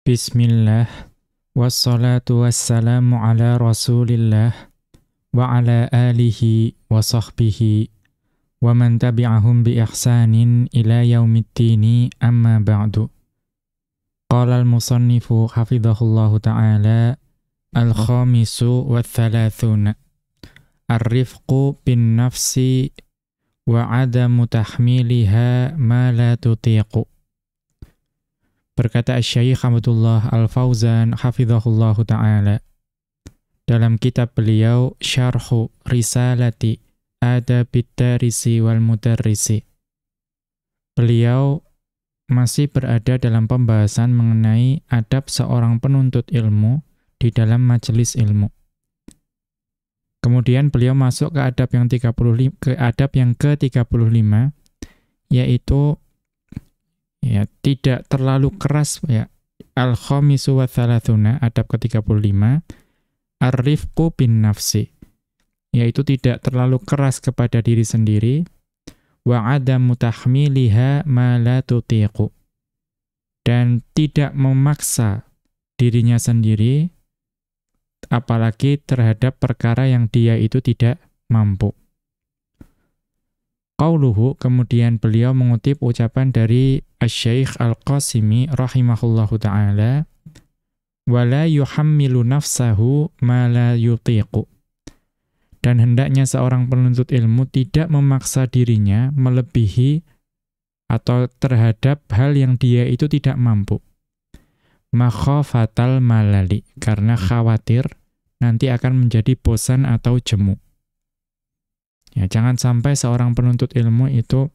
Bismillah, wassalatu wassalamu ala rasulillah, wa ala alihi wa sahbihi, wa man tabi'ahum bi ihsanin ila yaumiddini amma ba'du. Qala al-musannifu hafidhahullahu ta'ala, al-khamisu wa thalathuna, ar-rifqu bin nafsi wa adamu tahmiliha ma la tutiqu. Berkata Asy-Syaikh Abdullah Al-Fauzan hafizahullahu ta'ala dalam kitab beliau Syarhu Risalati Adabid Darisi wal Mudarrisi. Beliau masih berada dalam pembahasan mengenai adab seorang penuntut ilmu di dalam majelis ilmu. Kemudian beliau masuk ke adab yang ke-35, yaitu tidak terlalu keras, al-khamisu wa thalathuna, adab ke-35, ar-rifqu bin nafsi, yaitu tidak terlalu keras kepada diri sendiri, wa adamu tahmiliha ma la tutiqu, dan tidak memaksa dirinya sendiri apalagi terhadap perkara yang dia itu tidak mampu. Qauluhu, kemudian beliau mengutip ucapan dari Asy-Syaikh Al-Qasimi rahimahullahu ta'ala, wala yuhammilu nafsahu ma la yutiqu, dan hendaknya seorang penuntut ilmu tidak memaksa dirinya melebihi atau terhadap hal yang dia itu tidak mampu. Makhafatal malali, karena khawatir nanti akan menjadi bosan atau jemu. Jangan sampai seorang penuntut ilmu itu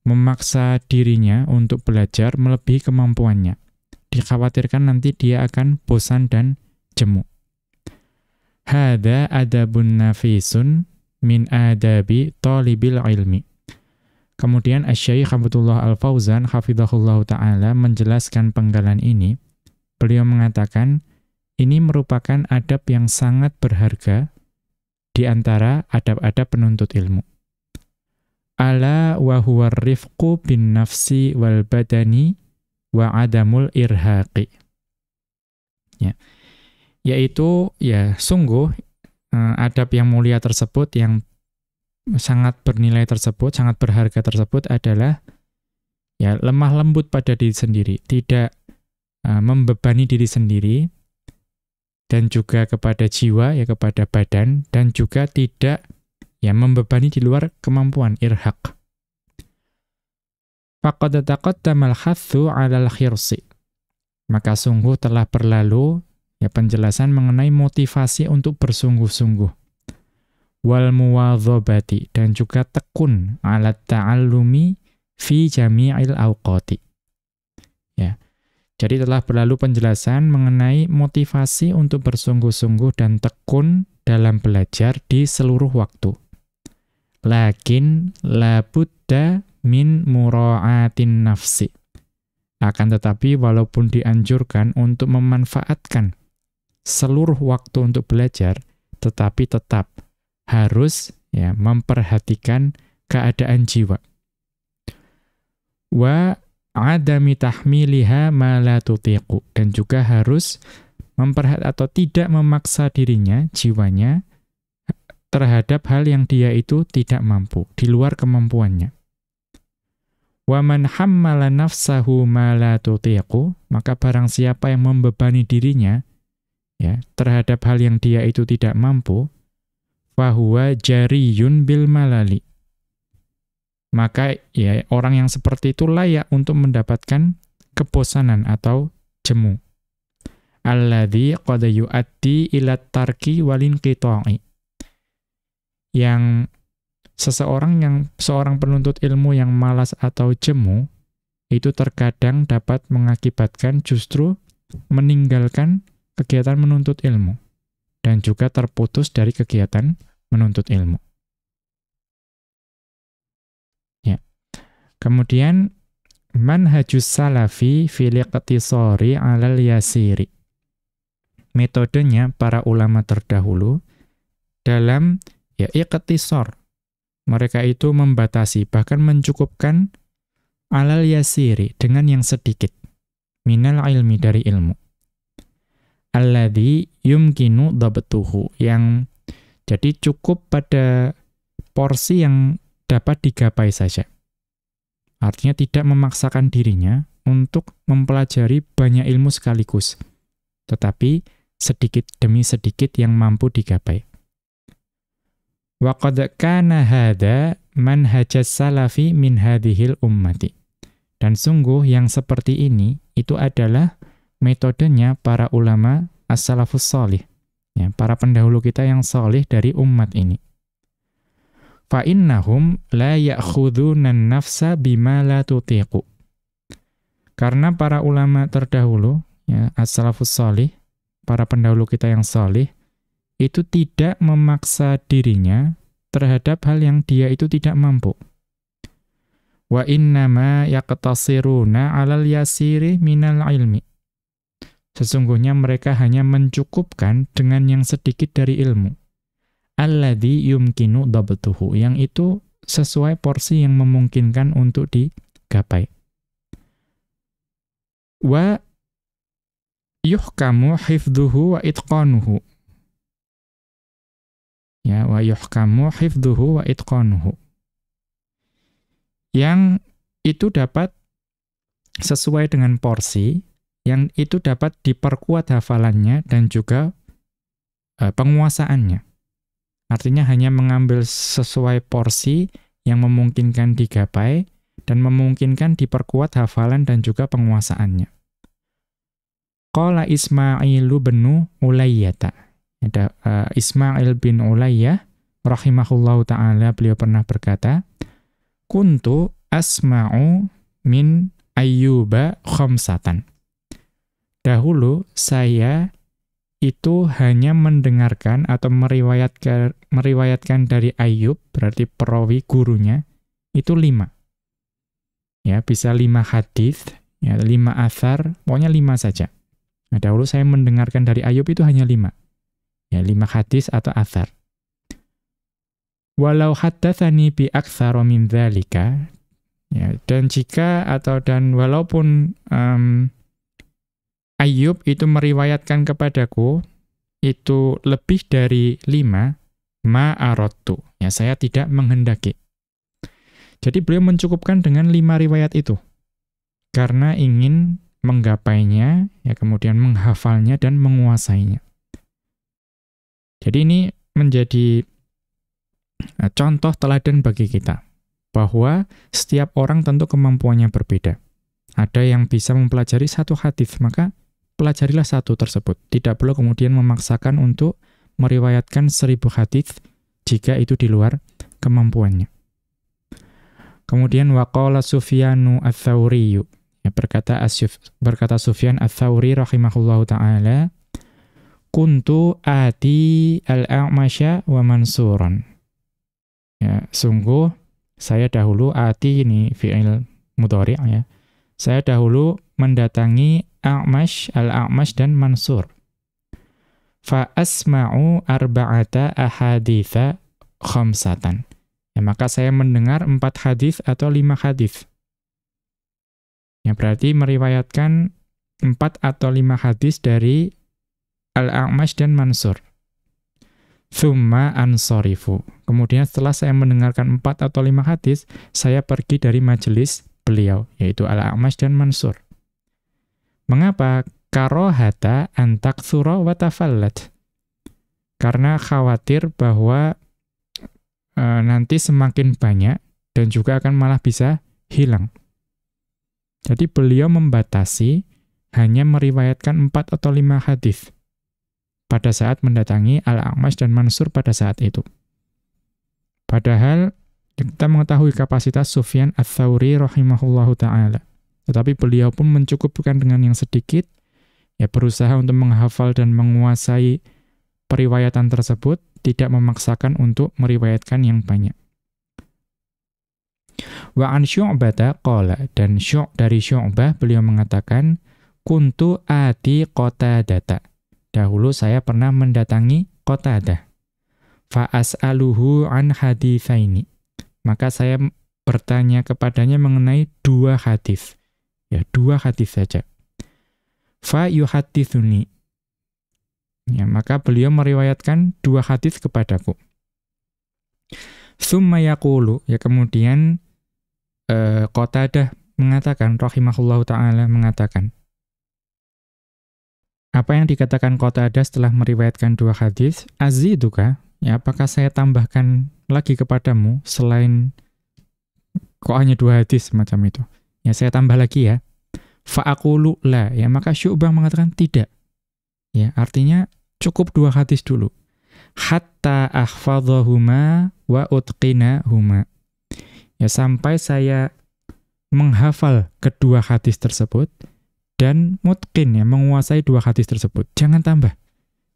memaksa dirinya untuk belajar melebihi kemampuannya. Dikhawatirkan nanti dia akan bosan dan jemu. Hadza adabun nafisun min adabi thalibil ilmi. Kemudian Asy-Syaikh Abdullah Al-Fauzan hafizahullahu ta'ala menjelaskan penggalan ini. Beliau mengatakan, ini merupakan adab yang sangat berharga di antara adab-adab penuntut ilmu. Ala wa huwa rifqu bin nafsi wal badani wa adamul irhaqi. Yaitu sungguh adab yang mulia tersebut, yang sangat bernilai tersebut, sangat berharga tersebut adalah lemah lembut pada diri sendiri, tidak membebani diri sendiri, dan juga kepada jiwa, kepada badan, dan juga tidak membebani di luar kemampuan, irhaq. Faqad taqaddamal hathu 'alal khirsi. Maka sungguh telah berlalu penjelasan mengenai motivasi untuk bersungguh-sungguh. Wal muwadhabati, dan juga tekun 'alat ta'allumi fi jami'il awqati. Jadi telah berlalu penjelasan mengenai motivasi untuk bersungguh-sungguh dan tekun dalam belajar di seluruh waktu. Lakin la budda min mura'atin nafsi. Akan tetapi walaupun dianjurkan untuk memanfaatkan seluruh waktu untuk belajar, tetapi tetap harus memperhatikan keadaan jiwa. Wa adami tahmiliha ma la tutiqu, dan juga harus atau tidak memaksa dirinya, jiwanya, terhadap hal yang dia itu tidak mampu, di luar kemampuannya. Wa man hammala nafsahu ma la tutiqu, maka barang siapa yang membebani dirinya terhadap hal yang dia itu tidak mampu, fahuwa jariyun bil malali, maka orang yang seperti itu layak untuk mendapatkan kebosanan atau jemu. Alladzi qad yu'addi ila tarki wal inqita'i. Yang seorang penuntut ilmu yang malas atau jemu itu terkadang dapat mengakibatkan justru meninggalkan kegiatan menuntut ilmu dan juga terputus dari kegiatan menuntut ilmu. Kemudian manhajus salafi fil iqtisari 'alal yasiri. Metodenya para ulama terdahulu dalam iqtisar. Mereka itu membatasi, bahkan mencukupkan 'alal yasiri, dengan yang sedikit. minal ilmi dari ilmu. Alladzi yumkinu dhabtuhu, yang jadi cukup pada porsi yang dapat digapai saja. Artinya tidak memaksakan dirinya untuk mempelajari banyak ilmu sekaligus, tetapi sedikit demi sedikit yang mampu digapai. Wa qad kana hadza manhajus salafi min hadhil ummati. Dan sungguh yang seperti ini itu adalah metodenya para ulama as-salafus shalih, ya, para pendahulu kita yang salih dari umat ini. Fa innahum la ya'khudhuna an-nafsa bima la tutiqu. Karena para ulama terdahulu, ya, as-salafus shalih, para pendahulu kita yang salih, itu tidak memaksa dirinya terhadap hal yang dia itu tidak mampu. Wa innama yaqtasiruna 'alal yasiri minal ilmi. Sesungguhnya mereka hanya mencukupkan dengan yang sedikit dari ilmu. Alladzi yumkinu dhabtuhu, yang itu sesuai porsi yang memungkinkan untuk digapai. Wa yuhkamu hifdhuhu wa itqanuhu. Ya, wa yuhkamu hifdhuhu wa itqanuhu. Yang itu dapat sesuai dengan porsi, yang itu dapat diperkuat hafalannya dan juga penguasaannya. Artinya hanya mengambil sesuai porsi yang memungkinkan digapai dan memungkinkan diperkuat hafalan dan juga penguasaannya. Qala Ismailu bin Ulayyah. Ada Ismail bin Ulayyah rahimahullahu ta'ala, beliau pernah berkata, kuntu asma'u min Ayyuba khamsatan. Dahulu saya itu hanya mendengarkan atau meriwayatkan dari Ayyub, berarti perawi gurunya, itu 5. Ya, bisa 5 hadis, ya, 5 athar, pokoknya 5 saja. Nah, dahulu saya mendengarkan dari Ayyub itu hanya 5. Ya, 5 hadis atau athar. Walau haddatsani bi aktsara min dzalika, ya, dan walaupun Ayyub itu meriwayatkan kepadaku itu lebih dari 5, ma aradtu, ya, saya tidak menghendaki. Jadi beliau mencukupkan dengan 5 riwayat itu karena ingin menggapainya, ya, kemudian menghafalnya dan menguasainya. Jadi ini menjadi contoh teladan bagi kita, bahwa setiap orang tentu kemampuannya berbeda. Ada yang bisa mempelajari 1 hadis, maka pelajarilah 1 tersebut. Tidak perlu kemudian memaksakan untuk meriwayatkan 1000 hadis jika itu di luar kemampuannya. Kemudian waqala Sufyanu ats-Tsauri, ya, berkata Sufyan ats-Tsauri rahimahullahu ta'ala, kuntu ati al-A'masya wa Mansuran. Ya, sungguh saya dahulu, ati ini fi'il mudhari', ya. Saya dahulu mendatangi al-A'mash dan Mansur. Fa asma'u arba'ata ahaditsa khamsatan. Ya, maka saya mendengar 4 hadis atau 5 hadis. Ya, berarti meriwayatkan 4 atau 5 hadis dari Al-A'mash dan Mansur. Tsumma ansorifu. Kemudian setelah saya mendengarkan 4 atau 5 hadis, saya pergi dari majelis beliau, yaitu Al-A'mash dan Mansur. Mengapa? Karohata antaktsura wa tafallat. Karena khawatir bahwa nanti semakin banyak dan juga akan malah bisa hilang. Jadi beliau membatasi hanya meriwayatkan 4 atau 5 hadis pada saat mendatangi Al-A'mash dan Mansur pada saat itu. Padahal kita mengetahui kapasitas Sufyan ats-Tsauri rahimahullahu ta'ala. Tetapi beliau pun mencukupkan dengan yang sedikit, ya, berusaha untuk menghafal dan menguasai periwayatan tersebut, tidak memaksakan untuk meriwayatkan yang banyak. Wa an Syu'bata qala, dan dari Syu'bah beliau mengatakan, kuntu ati Qatadata. Dahulu saya pernah mendatangi Qatadah. Fa as'aluhu an haditsaini. Maka saya bertanya kepadanya mengenai 2 hadis. Ya, 2 hadis saja. fa yuhaddithuni. Ya, maka beliau meriwayatkan 2 hadis kepadaku. Tsumma yaqulu, ya kemudian Qatadah mengatakan, rahimahullahu ta'ala mengatakan. Apa yang dikatakan Qatadah setelah meriwayatkan 2 hadis? Aziduka, ya apakah saya tambahkan lagi kepadamu selain kok hanya 2 hadis macam itu? Ya saya tambah lagi ya. Fa'aqulu la, ya maka Syu'bah mengatakan tidak. Ya, artinya cukup 2 hadis dulu. Hatta ahfadhahuma wa utqinahuma. Ya sampai saya menghafal kedua hadis tersebut dan mutqin, ya menguasai 2 hadis tersebut. Jangan tambah.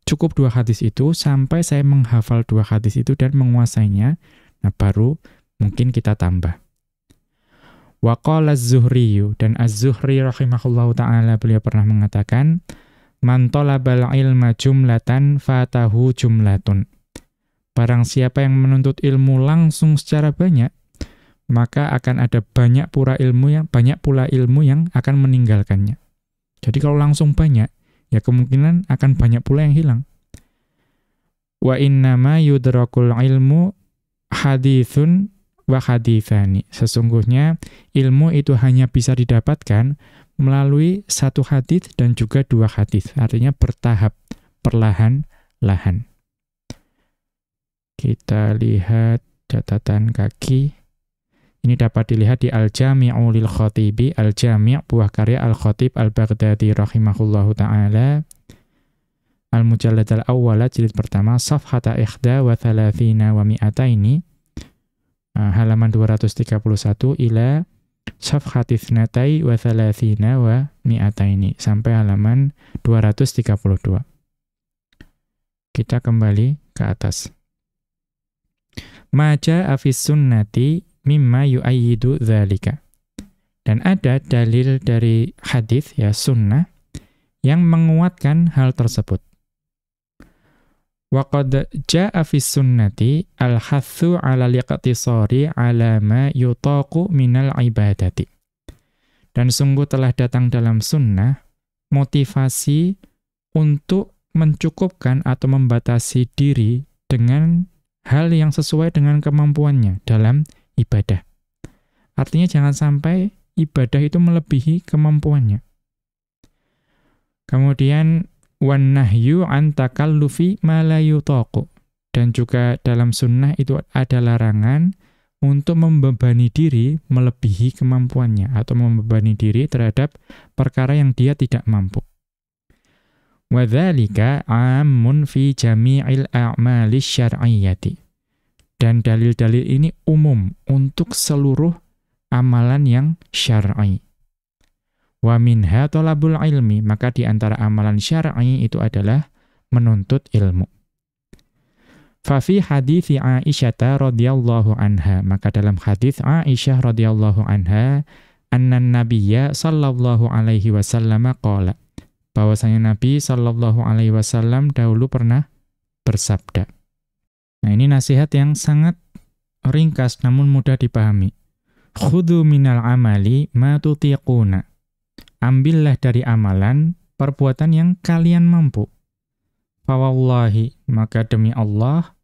Cukup 2 hadis itu sampai saya menghafal 2 hadis itu dan menguasainya. Nah, baru mungkin kita tambah. Wa qala Az-Zuhri, dan Az-Zuhri rahimahullahu ta'ala beliau pernah mengatakan, man talabal ilma jumlatan fatahu jumlatun. Barang siapa yang menuntut ilmu langsung secara banyak, maka akan ada banyak pula ilmu yang akan meninggalkannya. Jadi kalau langsung banyak, ya kemungkinan akan banyak pula yang hilang. Wa innama yudrakul ilmu hadithun wa hadithani. Sesungguhnya ilmu itu hanya bisa didapatkan melalui 1 hadis dan juga 2 hadis. Artinya bertahap, perlahan-lahan. Kita lihat catatan kaki. Ini dapat dilihat di Al-Jami'u lil Khatibi, Al-Jami' buah karya Al-Khatib Al-Baghdadi rahimahullahu ta'ala. Al-Mujallad al-Awwala jilid pertama, safhata ikhda wa thalathina wa mi'ataini, halaman 231 ila safhati thnatai wa thalathina wa mi'ataini, sampai halaman 232. Kita kembali ke atas. Maja afis sunnati mimma yu'ayyidu dzalika. Dan ada dalil dari hadis, ya sunnah, yang menguatkan hal tersebut. Wa qad jaa'a fis sunnati al-hathu 'ala al-iqtisari 'ala ma yutaqu minal ibadati. Dan sungguh telah datang dalam sunnah motivasi untuk mencukupkan atau membatasi diri dengan hal yang sesuai dengan kemampuannya dalam ibadah. Artinya jangan sampai ibadah itu melebihi kemampuannya. Kemudian wan nahyu an takallufi ma la yutaqu. Dan juga dalam sunnah itu ada larangan untuk membebani diri melebihi kemampuannya atau membebani diri terhadap perkara yang dia tidak mampu. Wa dzalika 'ammun fi jami'il a'mali syar'iyyati. Dan dalil-dalil ini umum untuk seluruh amalan yang syar'i. Wa minha talabul ilmi, maka di antara amalan syar'i itu adalah menuntut ilmu. Fa fi hadithi Aisyah radhiyallahu anha, maka dalam hadis Aisyah radhiyallahu anha, annan nabiyya sallallahu alaihi wasallam qala, bahwasanya Nabi sallallahu alaihi wasallam dahulu pernah bersabda. Nah, ini nasihat yang sangat ringkas namun mudah dipahami. Khudhu minal amali ma tutiquna. Ambillah dari amalan perbuatan yang kalian mampu. Fawallahi, maka demi Allah,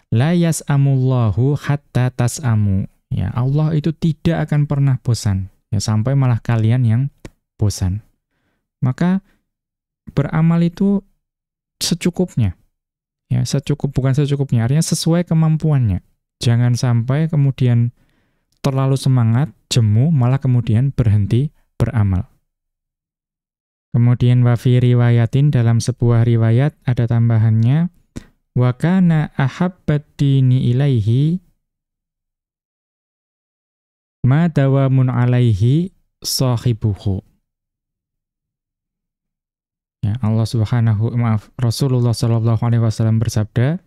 la yas'amullahu hatta tas'amu. Ya, Allah itu tidak akan pernah bosan, ya sampai malah kalian yang bosan. Maka beramal itu secukupnya. Ya, bukan secukupnya, artinya sesuai kemampuannya. Jangan sampai kemudian terlalu semangat, jemu, malah kemudian berhenti beramal. Kemudian wa fi riwayatin, dalam sebuah riwayat ada tambahannya, wa kana ahabbat dini ilaihi ma dawamun alaihi sahibuhu. Ya, Rasulullah sallallahu alaihi wasallam bersabda,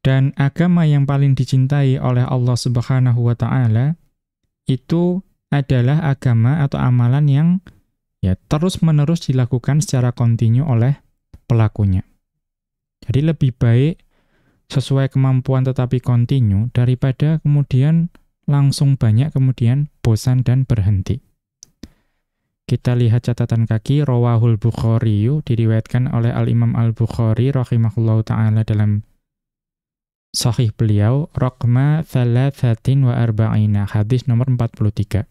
dan agama yang paling dicintai oleh Allah Subhanahu wa taala itu adalah agama atau amalan yang ya terus-menerus dilakukan secara kontinu oleh pelakunya. Jadi lebih baik sesuai kemampuan tetapi kontinu daripada kemudian langsung banyak kemudian bosan dan berhenti. Kita lihat catatan kaki, Rawahul Bukhari, diriwayatkan oleh Al-Imam Al-Bukhari rahimahullahu ta'ala dalam sahih beliau, Raqma 43, hadis nomor 43.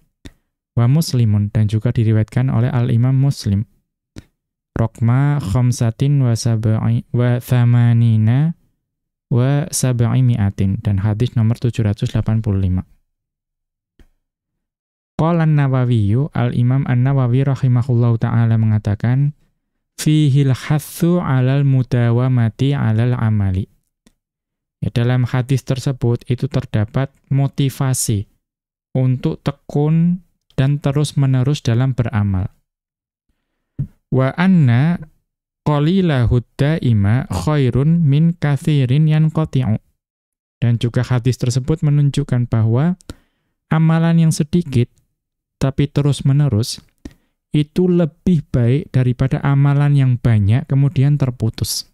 Wa Muslimun, dan juga diriwayatkan oleh Al-Imam Muslim. Raqma 75 wa 700 dan hadis nomor 785. Qala an-Nawawi, Al-Imam An-Nawawi rahimahullahu ta'ala mengatakan, fihil hathu 'alal mudawamati 'alal amali. Ya, dalam hadis tersebut itu terdapat motivasi untuk tekun dan terus-menerus dalam beramal. Wa anna qalilahu da'ima khairun min katsirin yanqati'u. Dan juga hadis tersebut menunjukkan bahwa amalan yang sedikit tapi terus-menerus itu lebih baik daripada amalan yang banyak kemudian terputus.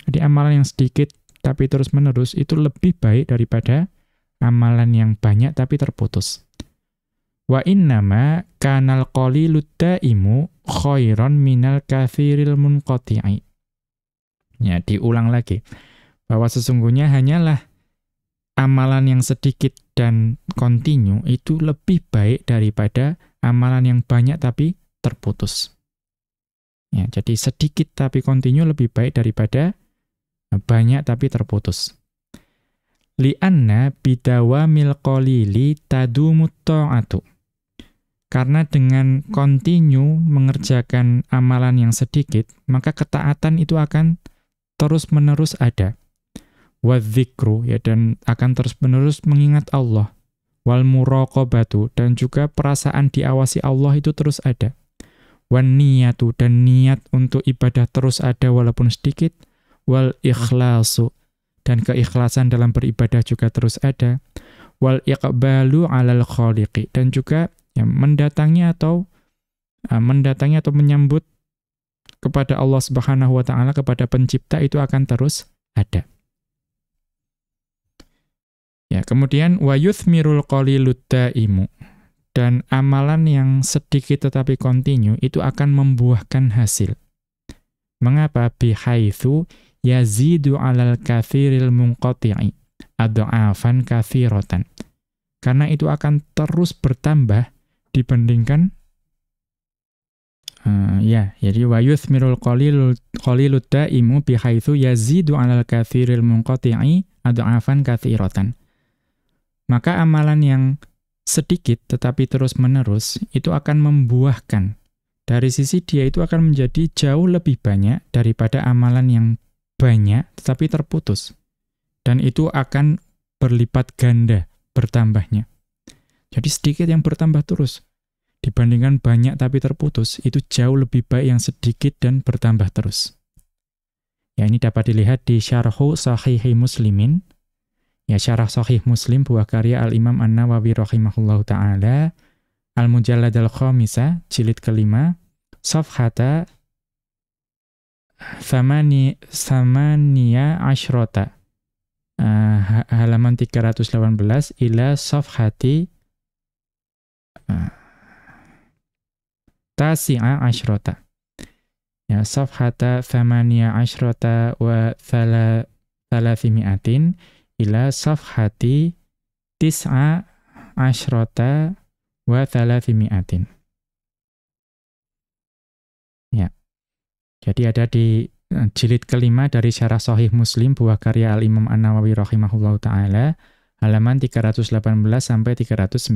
Jadi amalan yang sedikit tapi terus-menerus itu lebih baik daripada amalan yang banyak tapi terputus. Wa innama kanal qalilud daimu khairan minal katsiril munqati'i. Ya, diulang lagi bahwa sesungguhnya hanyalah amalan yang sedikit dan kontinu itu lebih baik daripada amalan yang banyak tapi terputus. Ya, jadi sedikit tapi kontinu lebih baik daripada banyak tapi terputus. Li'anna bidawamil qalili tadumut ta'atu. Karena dengan kontinu mengerjakan amalan yang sedikit, maka ketaatan itu akan terus-menerus ada. Wadzikru, ya, dan akan terus-menerus mengingat Allah. Wal muraqabatu, dan juga perasaan diawasi Allah itu terus ada. Wan niyatu, dan niat untuk ibadah terus ada walaupun sedikit. Wal ikhlasu, dan keikhlasan dalam beribadah juga terus ada. Wal iqbalu 'alal khaliqi, dan juga ya, mendatangi atau menyambut kepada Allah Subhanahu wa taala, kepada pencipta itu akan terus ada. Ya, kemudian wa yuthmirul qalilud daimu, dan amalan yang sedikit tetapi kontinu itu akan membuahkan hasil. Mengapa? Bihaitsu yazidu 'alal katsiril munqati'i adha'afan katsiratan. Karena itu akan terus bertambah dibandingkan jadi wa yuthmirul qalilud daimu bihaitsu yazidu 'alal katsiril munqati'i adha'afan katsiratan. Maka amalan yang sedikit tetapi terus-menerus itu akan membuahkan. Dari sisi dia itu akan menjadi jauh lebih banyak daripada amalan yang banyak tetapi terputus. Dan itu akan berlipat ganda bertambahnya. Jadi sedikit yang bertambah terus. Dibandingkan banyak tapi terputus, itu jauh lebih baik yang sedikit dan bertambah terus. Ya, ini dapat dilihat di Syarhu Shahihi Muslimin. Ya, Syarah Sahih Muslim buah karya Al-Imam An-Nawawi rahimahullahu ta'ala, Al-Mujallad Al-Khamisah, jilid kelima, Safhata Thamaniya Ashrota, halaman 318, ila Safhati Tasi'a Ashrota. Ya, Safhata Thamaniya Ashrota wa Thalathimi'atin, ila safhati tis'a asyrota wa thalathimi'atin. Ya. Jadi ada di jilid kelima dari Syarah Sahih Muslim buah karya Al-Imam An-Nawawi rahimahullahu ta'ala, halaman 318 sampai 319.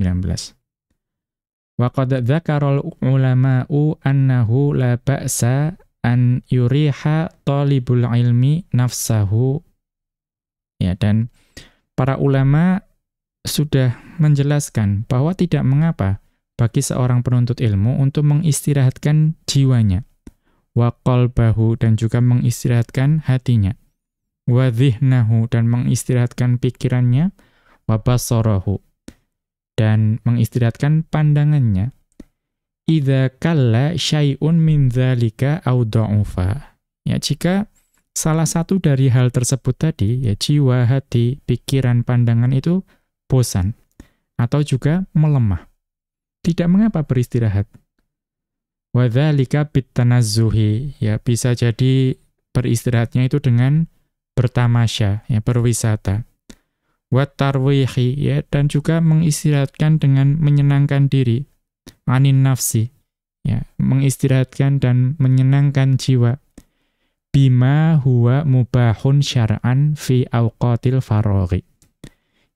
Wa qad dzakarul ulama'u annahu la ba'sa an yuriha talibul ilmi nafsahu. Ya, dan para ulama sudah menjelaskan bahwa tidak mengapa bagi seorang penuntut ilmu untuk mengistirahatkan jiwanya, wa qalbahu, dan juga mengistirahatkan hatinya, wa dhihnahu, dan mengistirahatkan pikirannya, wa basarahu, dan mengistirahatkan pandangannya, idza kalla syai'un min dzalika aw dha'ufa. Ya, jika salah satu dari hal tersebut tadi, ya, jiwa, hati, pikiran, pandangan itu bosan, atau juga melemah. Tidak mengapa beristirahat. Wa dzalika bitanazzuhi, ya bisa jadi beristirahatnya itu dengan bertamasya, ya berwisata. Wa tarwihi, ya dan juga mengistirahatkan dengan menyenangkan diri. Anin nafsi, ya mengistirahatkan dan menyenangkan jiwa. Bima huwa mubahun syar'an fi awqatil faraghi.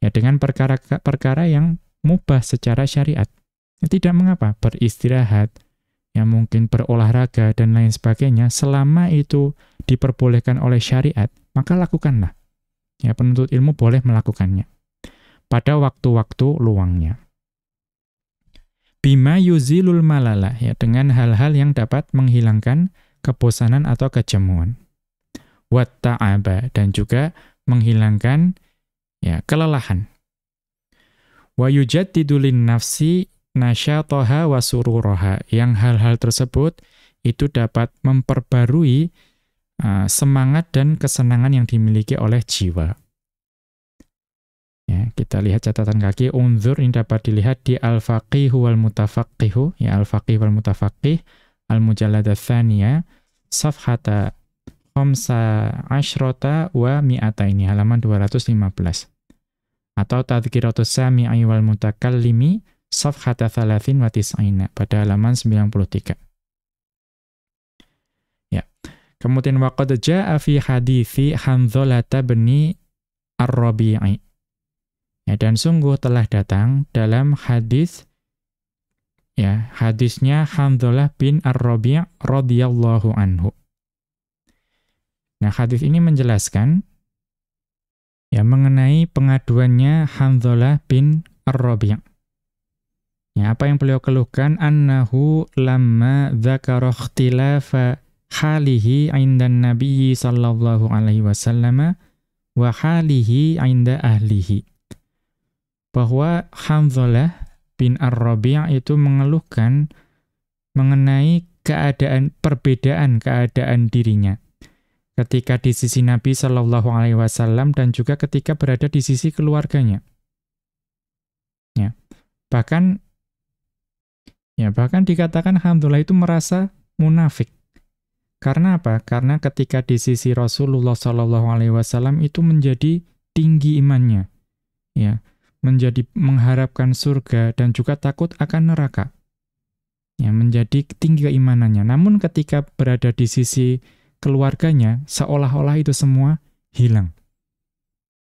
Ya dengan perkara-perkara yang mubah secara syariat. Ya, tidak mengapa beristirahat, ya mungkin berolahraga dan lain sebagainya, selama itu diperbolehkan oleh syariat, maka lakukanlah. Ya, penuntut ilmu boleh melakukannya pada waktu-waktu luangnya. Bima yuzilul malala, ya dengan hal-hal yang dapat menghilangkan kebosanan atau kejemuan. Wat ta'aba, dan juga menghilangkan ya kelelahan. Wa yujaddidu lin-nafsi nasyataha wa sururaha, yang hal-hal tersebut itu dapat memperbarui semangat dan kesenangan yang dimiliki oleh jiwa. Ya, kita lihat catatan kaki, unzur, ini dapat dilihat di Al-Faqihu wal Mutafaqqihu, ya Al-Faqih wal Mutafaqih, Al-Mujallada Tsaniyah, Safhata Khamsa Ashrota wa Mi'ata, ini halaman 215. Atau Tadhkiratus Sami'i wal Mutakallimi, Safhata Thalathin wa Tis'ina, pada halaman 93. Ya. Kemudian waqad jaa'a fi hadithi Hanzalata bin Ar-Rabi'i. Ya, dan sungguh telah datang dalam hadis, ya hadisnya Hanzalah bin Ar-Rabi' radhiyallahu anhu. Nah, hadis ini menjelaskan ya mengenai pengaduannya Hanzalah bin Ar-Rabi'. Ya, apa yang beliau keluhkan, annahu lamma dzakara ikhtilafa halihi 'indan nabiyyi sallallahu alaihi wasallam wa halihi 'inda ahlihi. Bahwa Hanzalah bin Ar-Rabi' itu mengeluhkan mengenai perbedaan keadaan dirinya ketika di sisi Nabi Shallallahu Alaihi Wasallam dan juga ketika berada di sisi keluarganya. Ya, bahkan dikatakan Hanzalah itu merasa munafik. Karena apa? Karena ketika di sisi Rasulullah Shallallahu Alaihi Wasallam itu menjadi tinggi imannya, ya. Menjadi mengharapkan surga dan juga takut akan neraka. Ya, menjadi tinggi keimanannya. Namun ketika berada di sisi keluarganya, seolah-olah itu semua hilang.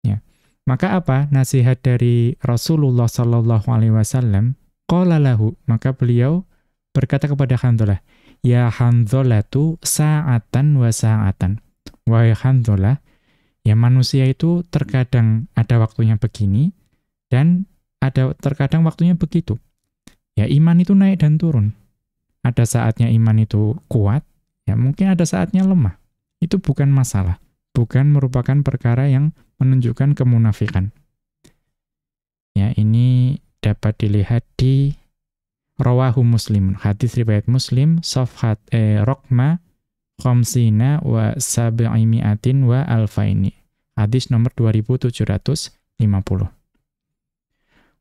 Ya. Maka apa nasihat dari Rasulullah sallallahu alaihi wasallam? Qala lahu, maka beliau berkata kepada Hanzalah, "Ya Hanzalatu sa'atan wa sa'atan." Wahai Hanzalah, ya manusia itu terkadang ada waktunya begini, dan ada terkadang waktunya begitu. Ya, iman itu naik dan turun. Ada saatnya iman itu kuat, ya mungkin ada saatnya lemah. Itu bukan masalah, bukan merupakan perkara yang menunjukkan kemunafikan. Ya, ini dapat dilihat di Rawahu Muslim, hadis riwayat Muslim, Safhat Raqma Khamsina wa Sab'imi'atin wa Alfaini. Hadis nomor 2750.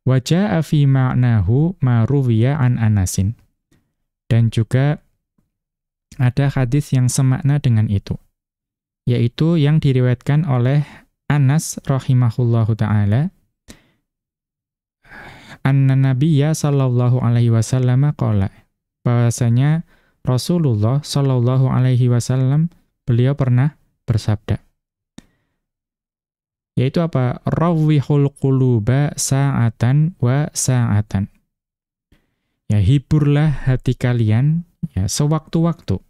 Wa jaa'a fi ma'nahu ma ruwiya an Anasin. Dan juga ada hadis yang semakna dengan itu, yaitu yang diriwayatkan oleh Anas rahimahullahu ta'ala, anna nabiyya sallallahu alaihi wasallam qala, bahwasanya Rasulullah sallallahu alaihi wasallam beliau pernah bersabda, yaitu apa? Rawwihul quluba sa'atan wa sa'atan. Ya, hiburlah hati kalian ya sewaktu-waktu.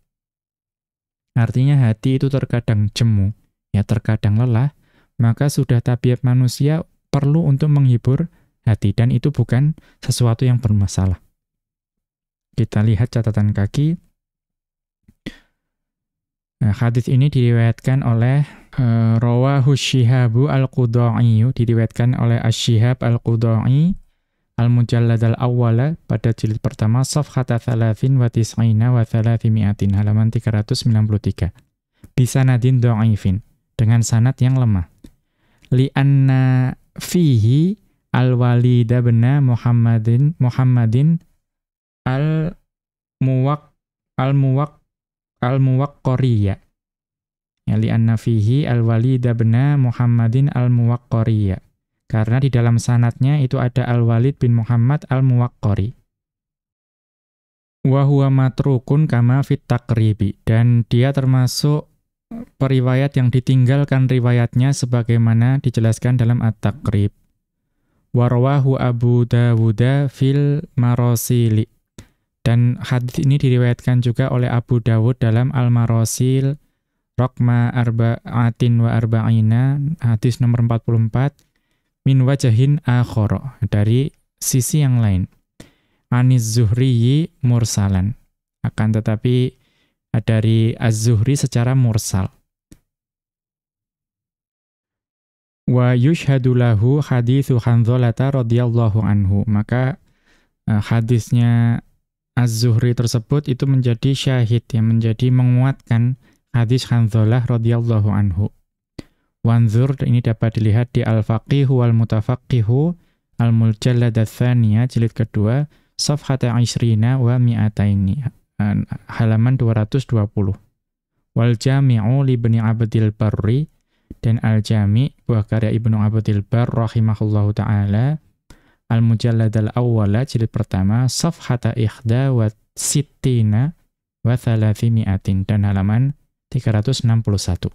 Artinya hati itu terkadang jemu, ya terkadang lelah, maka sudah tabiat manusia perlu untuk menghibur hati, dan itu bukan sesuatu yang bermasalah. Kita lihat catatan kaki. Nah, hadis ini diriwayatkan oleh Rawahu Syihabu Al-Qudai, diriwayatkan oleh Asy-Syihab Al-Qudai, Al-Mujallad Al-Awwala, pada jilid pertama, Safhata Thalathin wa Tis'ina wa Thalathimi'atin, halaman 393. Bisanadin dha'ifin, dengan sanad yang lemah. Li'anna fihi al-Walid bin Muhammadin al-Muwaqqariya. Ya, li'anna fihi al-Walid bin Muhammadin al-Muwaqqariya. Karena di dalam sanadnya itu ada Al-Walid bin Muhammad al-Muwaqqari. Wa huwa matrukun kama fit taqribi. Dan dia termasuk periwayat yang ditinggalkan riwayatnya sebagaimana dijelaskan dalam At-Taqrib. Wa rawahu Abu Dawud fil Marasili. Dan hadis ini diriwayatkan juga oleh Abu Dawud dalam Al-Marasil Raqma arba'atin wa arba'ina, hadis nomor 44, min wajahin akhara, dari sisi yang lain. Aniz Zuhriyi mursalan. Akan tetapi dari Az-Zuhri secara mursal. Wa yushhadu lahu hadithu Hanzalata radhiyallahu anhu. Maka hadisnya Az-Zuhri tersebut itu menjadi syahid, yang menjadi menguatkan hadis Hanzalah radhiyallahu anhu. Wanzur, ini dapat dilihat di Al-Faqihu wal-Mutafaqihu Al-Mujallad ats-tsaniyah, jilid kedua, safhata 20 wa mi'ataini, halaman 220. Wal Jami'u li Ibni Abdil Barri, dan Al-Jami' buah karya Ibnu Abdil Barr rahimahullahu taala, Al-Mujallad al-Awwala, jilid pertama, safhata 61 wa 300, dan halaman 361.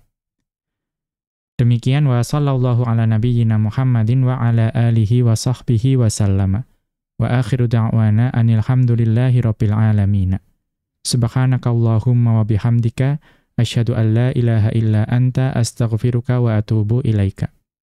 Demikian, wa sallallahu ala nabiyyina Muhammadin wa ala alihi wa sahbihi wa sallama. Wa akhiru da'wana anil hamdulillahi rabbil alamin. Subhanakallahumma wa bihamdika asyhadu an la ilaha illa anta astaghfiruka wa atubu ilaika.